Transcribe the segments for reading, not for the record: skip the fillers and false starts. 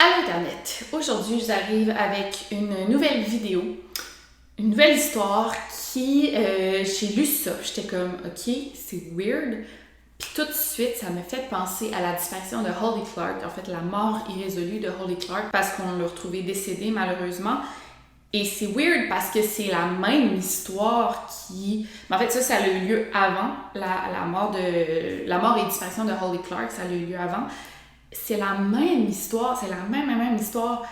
Allô Internet! Aujourd'hui, j'arrive avec une nouvelle vidéo, une nouvelle histoire qui, j'ai lu ça, j'étais comme, ok, c'est weird. Puis tout de suite, ça me fait penser à la disparition de Holly Clark, en fait la mort irrésolue de Holly Clark, parce qu'on l'a retrouvée décédée malheureusement. Et c'est weird parce que c'est la même histoire qui... Mais en fait, ça a eu lieu avant la mort et disparition de Holly Clark, ça a eu lieu avant. C'est la même histoire, c'est la même histoire.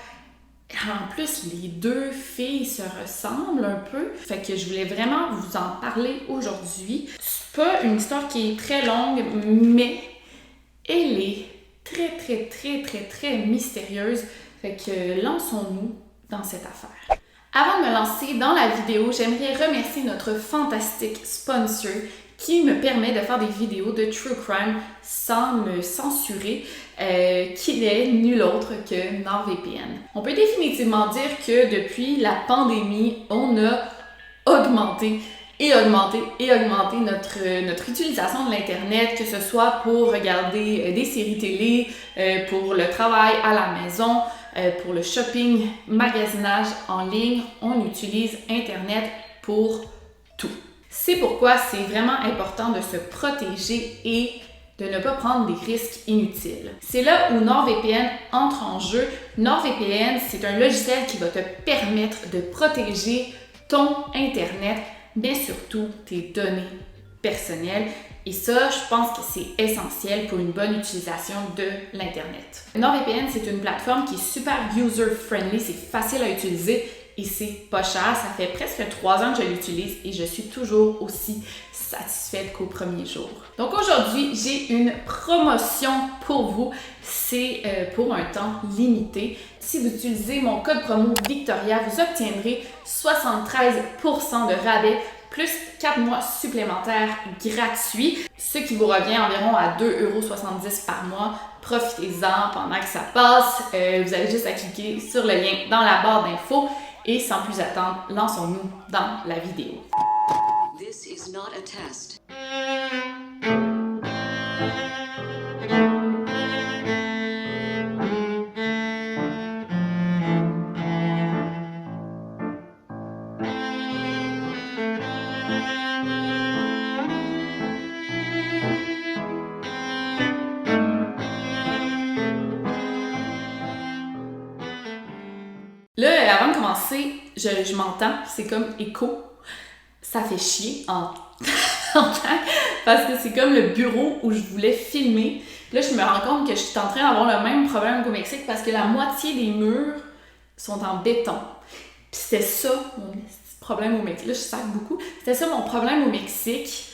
En plus, les deux filles se ressemblent un peu. Fait que je voulais vraiment vous en parler aujourd'hui. C'est pas une histoire qui est très longue, mais elle est très mystérieuse. Fait que lançons-nous dans cette affaire. Avant de me lancer dans la vidéo, j'aimerais remercier notre fantastique sponsor qui me permet de faire des vidéos de true crime sans me censurer, qui n'est nul autre que NordVPN. On peut définitivement dire que depuis la pandémie, on a augmenté notre utilisation de l'Internet, que ce soit pour regarder des séries télé, pour le travail à la maison, pour le shopping, magasinage en ligne, on utilise Internet pour tout. C'est pourquoi c'est vraiment important de se protéger et de ne pas prendre des risques inutiles. C'est là où NordVPN entre en jeu. NordVPN, c'est un logiciel qui va te permettre de protéger ton Internet, mais surtout tes données personnelles. Et ça, je pense que c'est essentiel pour une bonne utilisation de l'Internet. NordVPN, c'est une plateforme qui est super user-friendly, c'est facile à utiliser et c'est pas cher. Ça fait presque 3 ans que je l'utilise et je suis toujours aussi satisfaite qu'au premier jour. Donc aujourd'hui, j'ai une promotion pour vous. C'est pour un temps limité. Si vous utilisez mon code promo Victoria, vous obtiendrez 73% de rabais plus 4 mois supplémentaires gratuits, ce qui vous revient environ à 2,70 € par mois. Profitez-en pendant que ça passe. Vous avez juste à cliquer sur le lien dans la barre d'infos et sans plus attendre, lançons-nous dans la vidéo. This is not a test. Là, avant de commencer, je m'entends, c'est comme écho. Ça fait chier en temps parce que c'est comme le bureau où je voulais filmer. Là, je me rends compte que je suis en train d'avoir le même problème qu'au Mexique parce que la moitié des murs sont en béton. Puis c'était ça mon problème au Mexique. Là, je sac beaucoup. C'était ça mon problème au Mexique.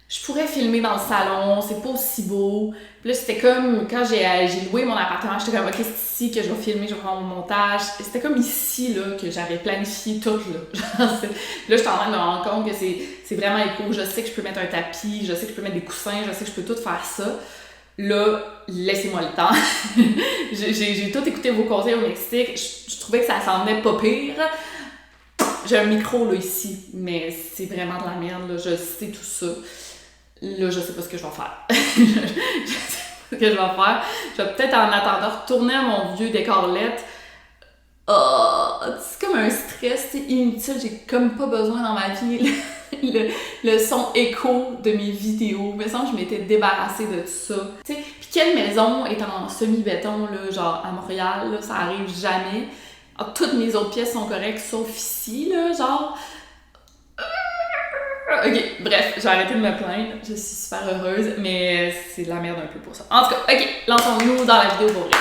Je pourrais filmer dans le salon, c'est pas aussi beau. Puis là, c'était comme, quand j'ai loué mon appartement, j'étais comme, ok, c'est ici que je vais filmer, je vais faire mon montage. C'était comme ici, là, que j'avais planifié tout, là. Là, je suis en train de me rendre compte que c'est vraiment éco. Je sais que je peux mettre un tapis, je sais que je peux mettre des coussins, je sais que je peux tout faire ça. Là, laissez-moi le temps. j'ai tout écouté vos conseils au Mexique. Je trouvais que ça s'en venait pas pire. J'ai un micro, là, ici, mais c'est vraiment de la merde, là. Je sais tout ça. Là, je sais pas ce que je vais faire. Je sais pas ce que je vais faire. Je vais peut-être, en attendant, retourner à mon vieux décor LED. C'est comme un stress, c'est inutile. J'ai comme pas besoin dans ma vie le son écho de mes vidéos. Il me semble que je m'étais débarrassée de tout ça. Tu sais, puis quelle maison est en semi-béton, là, genre à Montréal, là, ça arrive jamais. Alors, toutes mes autres pièces sont correctes, sauf ici, là, genre... Ok, bref, j'ai arrêté de me plaindre, je suis super heureuse, mais c'est de la merde un peu pour ça. En tout cas, ok, lançons-nous dans la vidéo pour vrai.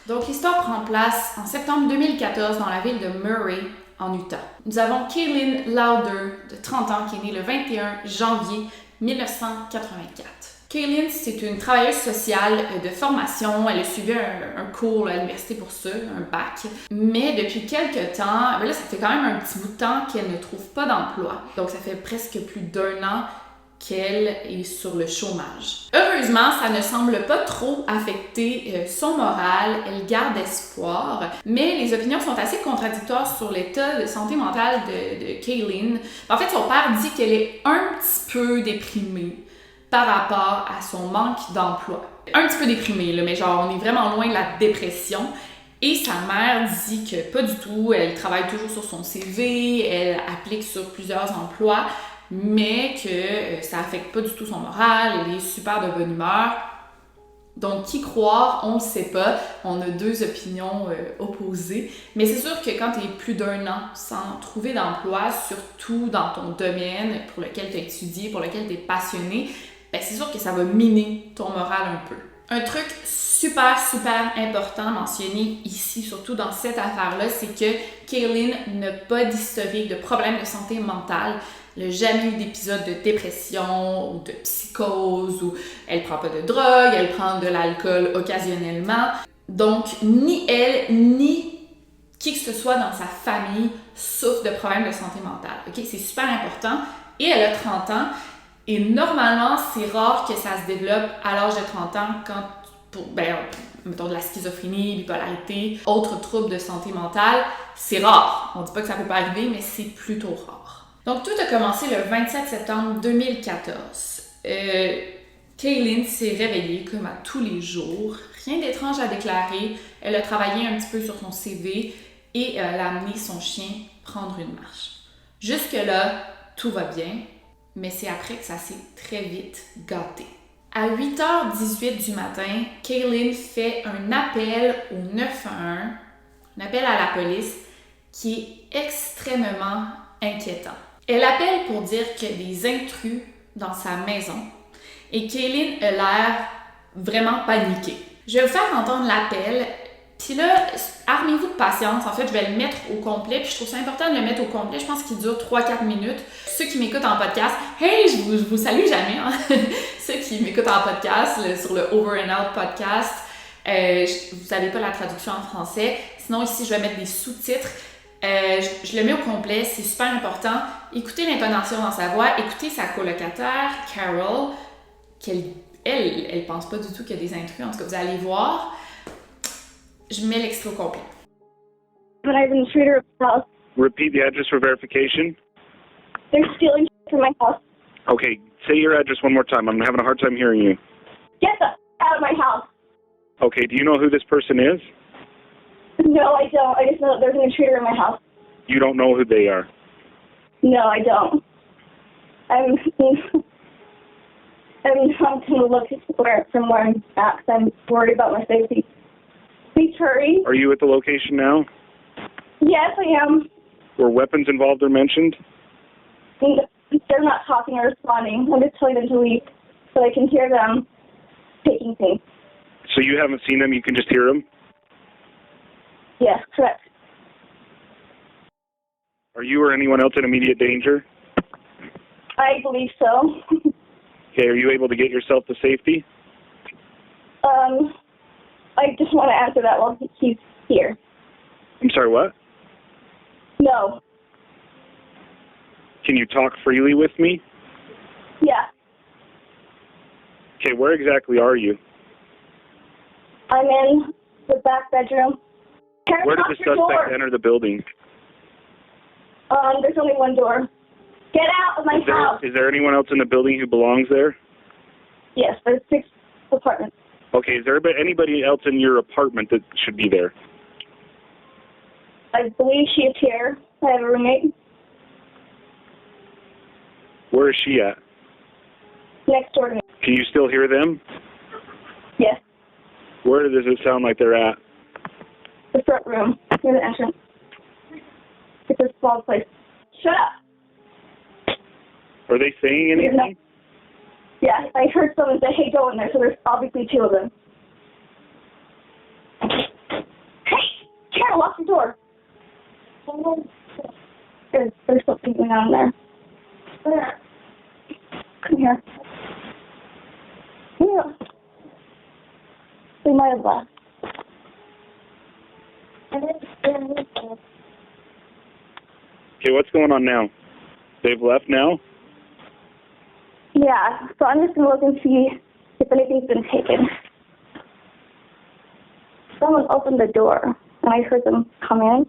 Donc l'histoire prend place en septembre 2014 dans la ville de Murray, en Utah. Nous avons Kaylin Lauder, de 30 ans, qui est née le 21 janvier 1984. Kaylin, c'est une travailleuse sociale de formation. Elle a suivi un cours à l'université pour ça, un bac. Mais depuis quelques temps, là, ça fait quand même un petit bout de temps qu'elle ne trouve pas d'emploi. Donc, ça fait presque plus d'1 an qu'elle est sur le chômage. Heureusement, ça ne semble pas trop affecter son moral. Elle garde espoir. Mais les opinions sont assez contradictoires sur l'état de santé mentale de Kaylin. En fait, son père dit qu'elle est un petit peu déprimée par rapport à son manque d'emploi. Un petit peu déprimée, là, mais genre on est vraiment loin de la dépression. Et sa mère dit que pas du tout, elle travaille toujours sur son CV, elle applique sur plusieurs emplois, mais que ça affecte pas du tout son moral, elle est super de bonne humeur. Donc, qui croire, on ne sait pas. On a deux opinions opposées. Mais c'est sûr que quand tu es plus d'1 an sans trouver d'emploi, surtout dans ton domaine pour lequel tu as étudié, pour lequel tu es passionné, ben c'est sûr que ça va miner ton moral un peu. Un truc super important mentionné ici, surtout dans cette affaire-là, c'est que Kaylin n'a pas d'historique de problèmes de santé mentale. Elle n'a jamais eu d'épisode de dépression ou de psychose, ou elle prend pas de drogue, elle prend de l'alcool occasionnellement. Donc, ni elle, ni qui que ce soit dans sa famille souffre de problèmes de santé mentale. Okay? C'est super important. Et elle a 30 ans. Et normalement, c'est rare que ça se développe à l'âge de 30 ans quand, mettons de la schizophrénie, bipolarité, autres troubles de santé mentale. C'est rare. On dit pas que ça peut pas arriver, mais c'est plutôt rare. Donc, tout a commencé le 27 septembre 2014. Kaylin s'est réveillée comme à tous les jours. Rien d'étrange à déclarer. Elle a travaillé un petit peu sur son CV et elle a amené son chien prendre une marche. Jusque-là, tout va bien, mais c'est après que ça s'est très vite gâté. À 8h18 du matin, Kaylin fait un appel au 911, un appel à la police qui est extrêmement inquiétant. Elle appelle pour dire qu'il y a des intrus dans sa maison et Kaylin a l'air vraiment paniquée. Je vais vous faire entendre l'appel, puis là, armez-vous de patience. En fait, je vais le mettre au complet, puis je trouve ça important de le mettre au complet. Je pense qu'il dure 3-4 minutes. Ceux qui m'écoutent en podcast, hey, je vous salue jamais, hein? Ceux qui m'écoutent en podcast, sur le Over and Out podcast, vous n'avez pas la traduction en français. Sinon, ici, je vais mettre des sous-titres. Je le mets au complet, c'est super important. Écoutez l'intonation dans sa voix, écoutez sa colocataire, Carol, elle pense pas du tout qu'il y a des intrus, en tout cas, vous allez voir. Je mets l'extrait au complet. When I have an intruder at my house, Repeat the address for verification. they're stealing from my house. Okay, say your address one more time. I'm having a hard time hearing you. Get the out of my house. Okay, do you know who this person is? No, I don't. I just know that there's an intruder in my house. You don't know who they are. No, I don't. I'm going to look from where I'm at because I'm worried about my safety. Please hurry. Are you at the location now? Yes, I am. Were weapons involved or mentioned? They're not talking or responding. I'm just telling them to leave so I can hear them taking things. So you haven't seen them, you can just hear them? Yes, correct. Are you or anyone else in immediate danger? I believe so. Okay, are you able to get yourself to safety? I just want to answer that while he's here. I'm sorry, what? No. Can you talk freely with me? Yeah. Okay, where exactly are you? I'm in the back bedroom. Can I Where did knock the your suspect door? enter the building? There's only one door. Get out of my house. Is there anyone else in the building who belongs there? Yes, there's 6 apartments. Okay, is there anybody else in your apartment that should be there? I believe she is here. I have a roommate Where is she at? next door to me. Can you still hear them? Yes, Where does it sound like they're at? the front room near the entrance. It's a small place. Shut up. Are they saying anything? Yeah, I heard someone say, hey, go in there, so there's obviously 2 of them. Hey, Carol, lock the door. There's something going on there. Come here. Yeah. They might have left. Okay, what's going on now? They've left now? Yeah, so I'm just going to look and see if anything's been taken. Someone opened the door, and I heard them come in.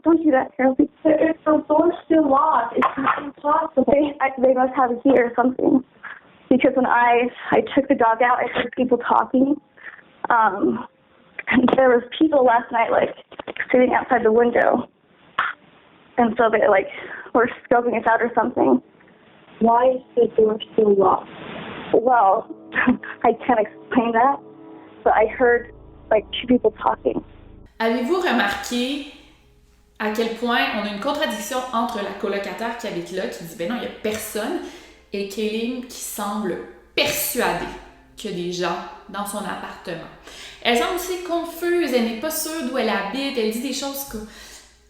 Don't do that, Carol. The door's still locked. It's impossible. They must have a key or something. Because when I took the dog out, I heard people talking. And there was people last night, like, sitting outside the window. And so they, like, were scoping us out or something. Why is the door still locked? Well, I can't explain that, but I heard, like, two people talking. Avez-vous remarqué à quel point on a une contradiction entre la colocataire qui habite là, qui dit « ben non, il n'y a personne », et Kaylin qui semble persuadée qu'il y a des gens dans son appartement. Elle semble aussi confuse, elle n'est pas sûre d'où elle habite, elle dit des choses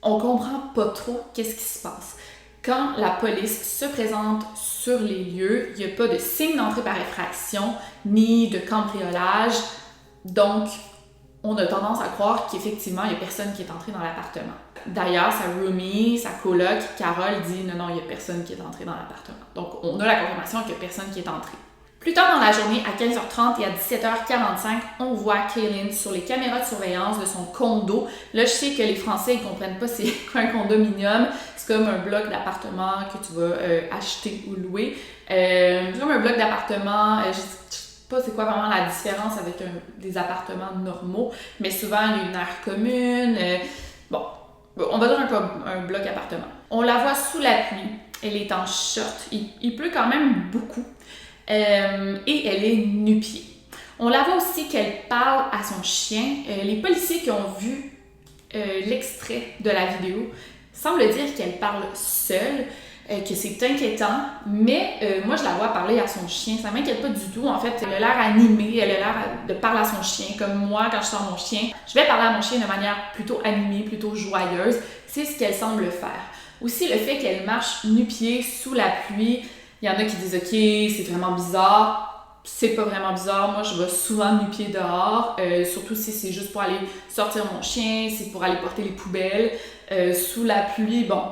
qu'on comprend pas trop qu'est-ce qui se passe. Quand la police se présente sur les lieux, il n'y a pas de signe d'entrée par effraction, ni de cambriolage, donc on a tendance à croire qu'effectivement, il n'y a personne qui est entré dans l'appartement. D'ailleurs, sa roomie, sa coloc, Carole, dit non, il n'y a personne qui est entré dans l'appartement. Donc, on a la confirmation qu'il n'y a personne qui est entré. Plus tard dans la journée, à 15h30 et à 17h45, on voit Kaylin sur les caméras de surveillance de son condo. Là, je sais que les Français ne comprennent pas c'est quoi un condominium. C'est comme un bloc d'appartement que tu vas acheter ou louer. C'est comme un bloc d'appartement. Je sais pas c'est quoi vraiment la différence avec des appartements normaux, mais souvent, il y a une aire commune. Bon, on va dire un bloc appartement. On la voit sous la pluie. Elle est en short. Il pleut quand même beaucoup. Et elle est nu-pied. On la voit aussi qu'elle parle à son chien. Les policiers qui ont vu l'extrait de la vidéo semblent dire qu'elle parle seule, que c'est inquiétant, mais moi je la vois parler à son chien. Ça m'inquiète pas du tout. En fait, elle a l'air animée, elle a l'air de parler à son chien. Comme moi, quand je sors mon chien, je vais parler à mon chien de manière plutôt animée, plutôt joyeuse. C'est ce qu'elle semble faire. Aussi, le fait qu'elle marche nu-pied sous la pluie. Il y en a qui disent « Ok, c'est vraiment bizarre ». C'est pas vraiment bizarre. Moi, je vais souvent nu-pied dehors, surtout si c'est juste pour aller sortir mon chien, c'est pour aller porter les poubelles. Sous la pluie, bon,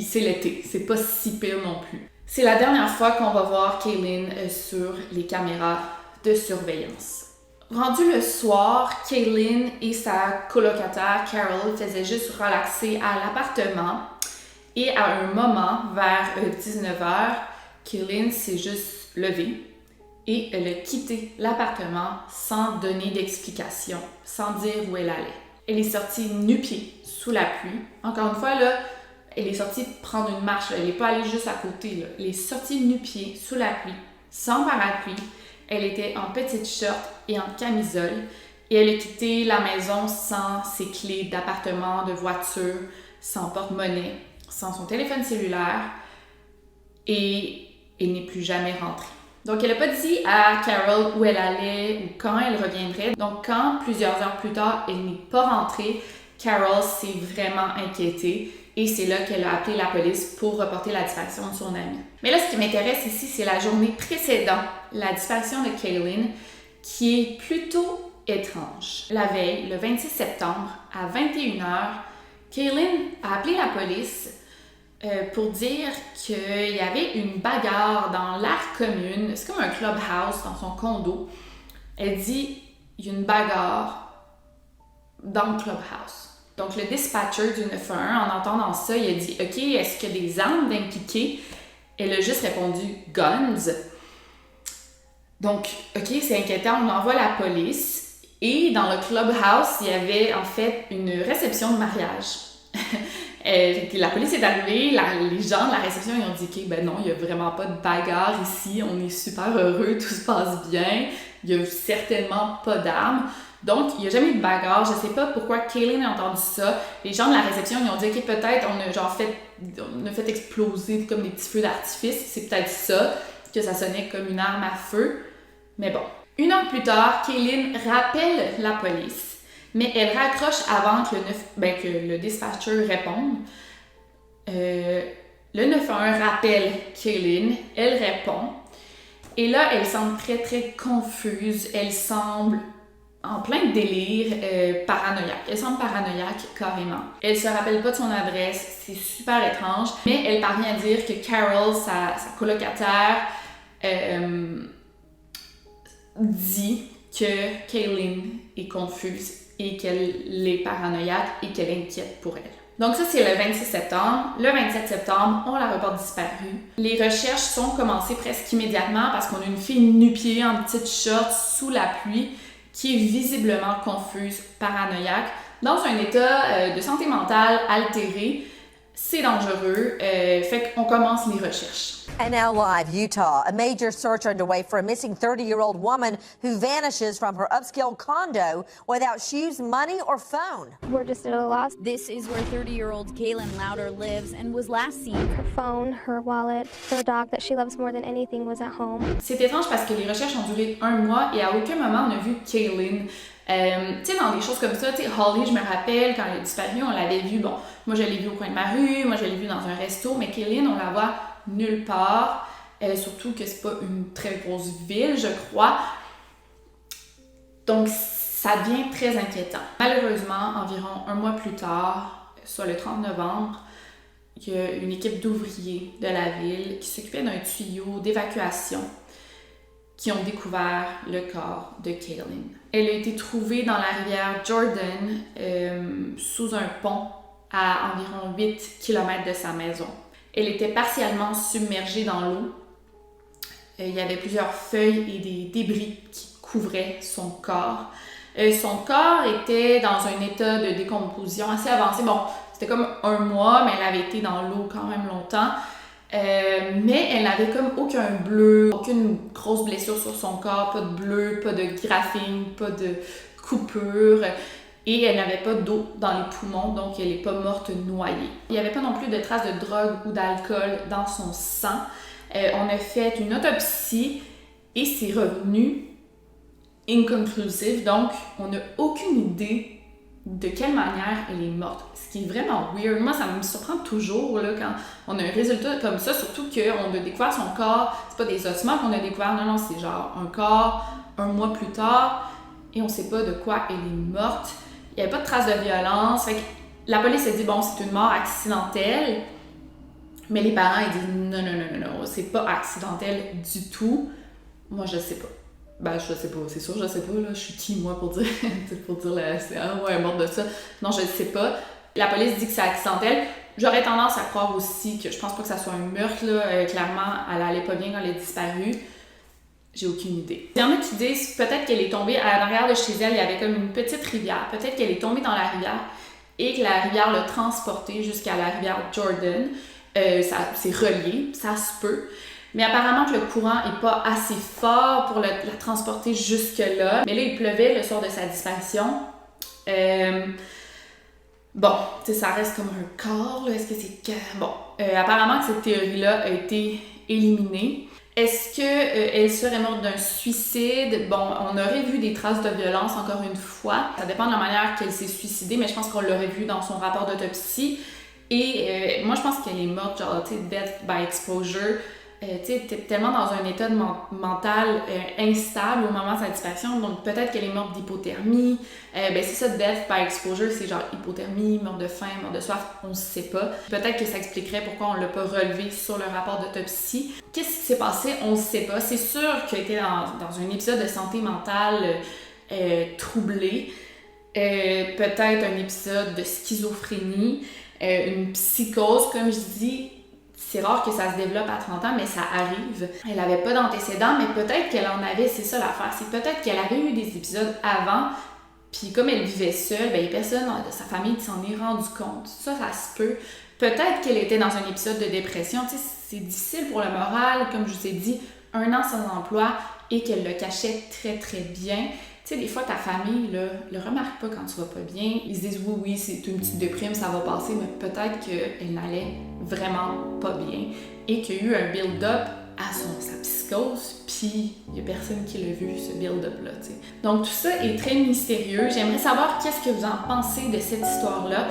c'est l'été. C'est pas si pire non plus. C'est la dernière fois qu'on va voir Kaylin sur les caméras de surveillance. Rendu le soir, Kaylin et sa colocataire, Carol, faisaient juste relaxer à l'appartement. Et à un moment, vers 19h, Kaylin s'est juste levée et elle a quitté l'appartement sans donner d'explication, sans dire où elle allait. Elle est sortie nu-pied sous la pluie. Encore une fois, là, elle est sortie prendre une marche. Là. Elle n'est pas allée juste à côté. Là. Elle est sortie nu-pied sous la pluie, sans parapluie. Elle était en petite short et en camisole. Et elle a quitté la maison sans ses clés d'appartement, de voiture, sans porte-monnaie, sans son téléphone cellulaire, et elle n'est plus jamais rentrée. Donc, elle n'a pas dit à Carol où elle allait ou quand elle reviendrait. Donc, quand, plusieurs heures plus tard, elle n'est pas rentrée, Carol s'est vraiment inquiétée et c'est là qu'elle a appelé la police pour reporter la disparition de son amie. Mais là, ce qui m'intéresse ici, c'est la journée précédant la disparition de Kaylin, qui est plutôt étrange. La veille, le 26 septembre, à 21h, Kaylin a appelé la police pour dire qu'il y avait une bagarre dans l'aire commune. C'est comme un clubhouse dans son condo. Elle dit il y a une bagarre dans le clubhouse. Donc le dispatcher du 911, en entendant ça, il a dit OK, est-ce qu'il y a des armes impliquées? Elle a juste répondu guns. Donc, OK, c'est inquiétant, on envoie la police. Et dans le clubhouse, il y avait en fait une réception de mariage. La police est arrivée, les gens de la réception ils ont dit OK, ben non, il n'y a vraiment pas de bagarre ici, on est super heureux, tout se passe bien, il n'y a certainement pas d'armes. Donc, il n'y a jamais eu de bagarre. Je ne sais pas pourquoi Kaylin a entendu ça. Les gens de la réception ils ont dit OK, peut-être on a fait exploser comme des petits feux d'artifice. C'est peut-être ça, que ça sonnait comme une arme à feu. Mais bon. 1 heure plus tard, Kaylin rappelle la police. Mais elle raccroche avant que le dispatcher réponde. Le 911 rappelle Kaylin, elle répond. Et là, elle semble très, très confuse. Elle semble en plein délire paranoïaque. Elle semble paranoïaque carrément. Elle se rappelle pas de son adresse. C'est super étrange. Mais elle parvient à dire que Carol, sa colocataire, dit que Kaylin est confuse et qu'elle est paranoïaque et qu'elle est inquiète pour elle. Donc ça, c'est le 26 septembre. Le 27 septembre, on la reporte disparue. Les recherches sont commencées presque immédiatement parce qu'on a une fille nu-pied en petite short sous la pluie qui est visiblement confuse, paranoïaque, dans un état de santé mentale altéré. C'est dangereux, fait qu'on commence les recherches. And now live, Utah. A major search underway for a missing 30-year-old woman who vanishes from her upscale condo without shoes, money, or phone. We're just at a loss. This is where 30-year-old Kaylin Louder lives and was last seen. Her phone, her wallet, her dog that she loves more than anything was at home. C'est étrange parce que les recherches ont duré 1 mois et à aucun moment on a vu Kaylin. Tu sais, dans des choses comme ça, tu sais, Holly, je me rappelle, quand elle a disparu, on l'avait vue, bon, moi je l'ai vue au coin de ma rue, moi je l'ai vue dans un resto, mais Kaylin, on la voit nulle part, surtout que c'est pas une très grosse ville, je crois. Donc, ça devient très inquiétant. Malheureusement, environ 1 mois plus tard, soit le 30 novembre, il y a une équipe d'ouvriers de la ville qui s'occupait d'un tuyau d'évacuation qui ont découvert le corps de Kaylin. Elle a été trouvée dans la rivière Jordan, sous un pont à environ 8 km de sa maison. Elle était partiellement submergée dans l'eau. Il y avait plusieurs feuilles et des débris qui couvraient son corps. Son corps était dans un état de décomposition assez avancé. Bon, c'était comme 1 mois, mais elle avait été dans l'eau quand même longtemps. Mais elle n'avait comme aucun bleu, aucune grosse blessure sur son corps, pas de bleu, pas de graphing, pas de coupure. Et elle n'avait pas d'eau dans les poumons, donc elle n'est pas morte noyée. Il n'y avait pas non plus de traces de drogue ou d'alcool dans son sang. On a fait une autopsie et c'est revenu inconclusive, donc on n'a aucune idée de quelle manière elle est morte. Ce qui est vraiment weird. Moi, ça me surprend toujours là, quand on a un résultat comme ça, surtout qu'on a découvert son corps. C'est pas des ossements qu'on a découvert, non, c'est genre un corps 1 mois plus tard et on sait pas de quoi elle est morte. Il n'y avait pas de traces de violence. Fait que la police a dit, bon, c'est une mort accidentelle. Mais les parents, ils disent, non, c'est pas accidentel du tout. Moi, je sais pas. Ben, je sais pas, c'est sûr, je sais pas, là. Je suis qui, moi, pour dire, ouais, morte de ça. Non, je sais pas. La police dit que c'est accidentel. J'aurais tendance à croire aussi que je pense pas que ça soit un meurtre, là. Clairement, elle allait pas bien quand elle a disparu. J'ai aucune idée. Il y en a qui disent peut-être qu'elle est tombée à l'arrière de chez elle, il y avait comme une petite rivière. Peut-être qu'elle est tombée dans la rivière et que la rivière l'a transportée jusqu'à la rivière Jordan. C'est relié, ça se peut. Mais apparemment que le courant n'est pas assez fort pour la transporter jusque-là. Mais là, il pleuvait le soir de sa disparition. Bon, tu sais, ça reste comme un corps, là. Est-ce que c'est... Bon, apparemment que cette théorie-là a été éliminée. Est-ce qu'elle serait morte d'un suicide? Bon, on aurait vu des traces de violence, encore une fois. Ça dépend de la manière qu'elle s'est suicidée, mais je pense qu'on l'aurait vu dans son rapport d'autopsie. Et moi, je pense qu'elle est morte, genre, tu sais, death by exposure. Tu sais, t'es tellement dans un état mental instable au moment de sa disparition, donc peut-être qu'elle est morte d'hypothermie. C'est ça, death by exposure, c'est genre hypothermie, mort de faim, mort de soif, on ne sait pas. Peut-être que ça expliquerait pourquoi on l'a pas relevé sur le rapport d'autopsie. Qu'est-ce qui s'est passé? On ne sait pas. C'est sûr qu'elle était dans un épisode de santé mentale troublé. Peut-être un épisode de schizophrénie, une psychose, comme je dis. C'est rare que ça se développe à 30 ans, mais ça arrive. Elle n'avait pas d'antécédents, mais peut-être qu'elle en avait, c'est ça l'affaire. C'est peut-être qu'elle avait eu des épisodes avant, puis comme elle vivait seule, ben personne de sa famille s'en est rendu compte. Ça se peut. Peut-être qu'elle était dans un épisode de dépression. Tu sais, c'est difficile pour le moral, comme je vous ai dit, 1 an sans emploi et qu'elle le cachait très très bien. Tu sais, des fois, ta famille, là, le remarque pas quand tu vas pas bien. Ils se disent, oui, c'est une petite déprime, ça va passer, mais peut-être qu'elle n'allait vraiment pas bien et qu'il y a eu un build-up à sa psychose, puis il y a personne qui l'a vu, ce build-up-là, tu sais. Donc, tout ça est très mystérieux. J'aimerais savoir qu'est-ce que vous en pensez de cette histoire-là.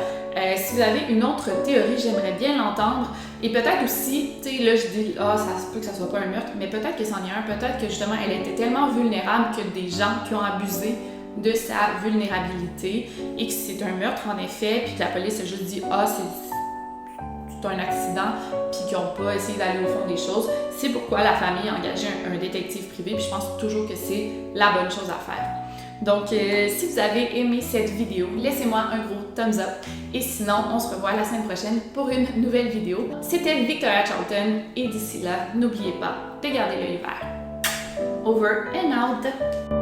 Si vous avez une autre théorie, j'aimerais bien l'entendre. Et peut-être aussi, tu sais, là, je dis, ça se peut que ça soit pas un meurtre, mais peut-être que c'en est un. Peut-être que, justement, elle était tellement vulnérable que des gens qui ont abusé de sa vulnérabilité et que c'est un meurtre, en effet, puis que la police a juste dit, c'est un accident, puis qu'ils n'ont pas essayé d'aller au fond des choses. C'est pourquoi la famille a engagé un détective privé, puis je pense toujours que c'est la bonne chose à faire. Donc, si vous avez aimé cette vidéo, laissez-moi un gros thumbs up. Et sinon, on se revoit la semaine prochaine pour une nouvelle vidéo. C'était Victoria Charlton, et d'ici là, n'oubliez pas de garder l'œil vert. Over and out!